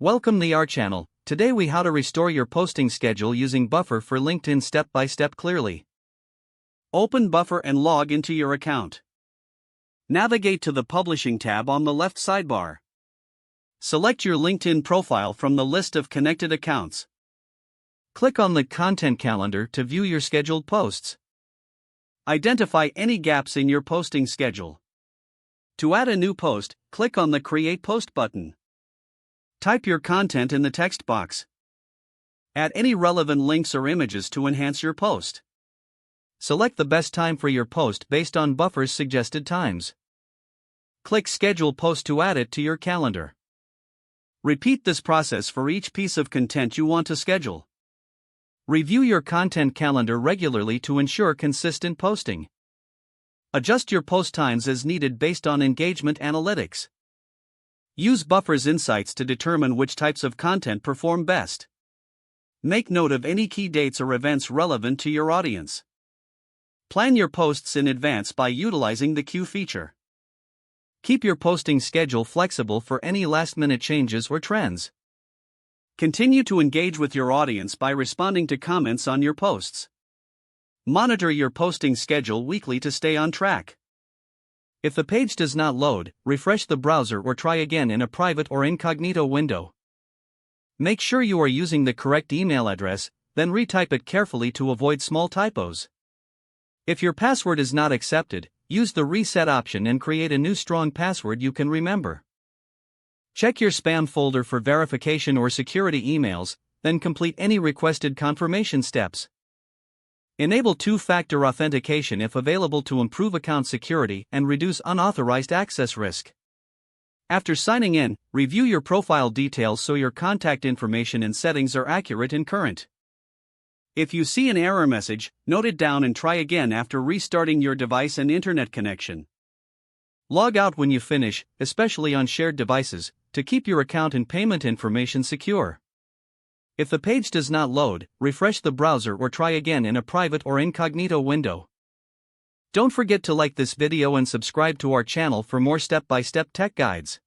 Welcome to our channel. Today we how to restore your posting schedule using Buffer for LinkedIn step by step clearly. Open Buffer and log into your account. Navigate to the Publishing tab on the left sidebar. Select your LinkedIn profile from the list of connected accounts. Click on the Content Calendar to view your scheduled posts. Identify any gaps in your posting schedule. To add a new post, click on the Create Post button. Type your content in the text box. Add any relevant links or images to enhance your post. Select the best time for your post based on Buffer's suggested times. Click Schedule Post to add it to your calendar. Repeat this process for each piece of content you want to schedule. Review your content calendar regularly to ensure consistent posting. Adjust your post times as needed based on engagement analytics. Use Buffer's insights to determine which types of content perform best. Make note of any key dates or events relevant to your audience. Plan your posts in advance by utilizing the queue feature. Keep your posting schedule flexible for any last-minute changes or trends. Continue to engage with your audience by responding to comments on your posts. Monitor your posting schedule weekly to stay on track. If the page does not load, refresh the browser or try again in a private or incognito window. Make sure you are using the correct email address, then retype it carefully to avoid small typos. If your password is not accepted, use the reset option and create a new strong password you can remember. Check your spam folder for verification or security emails, then complete any requested confirmation steps. Enable two-factor authentication if available to improve account security and reduce unauthorized access risk. After signing in, review your profile details so your contact information and settings are accurate and current. If you see an error message, note it down and try again after restarting your device and internet connection. Log out when you finish, especially on shared devices, to keep your account and payment information secure. If the page does not load, refresh the browser or try again in a private or incognito window. Don't forget to like this video and subscribe to our channel for more step-by-step tech guides.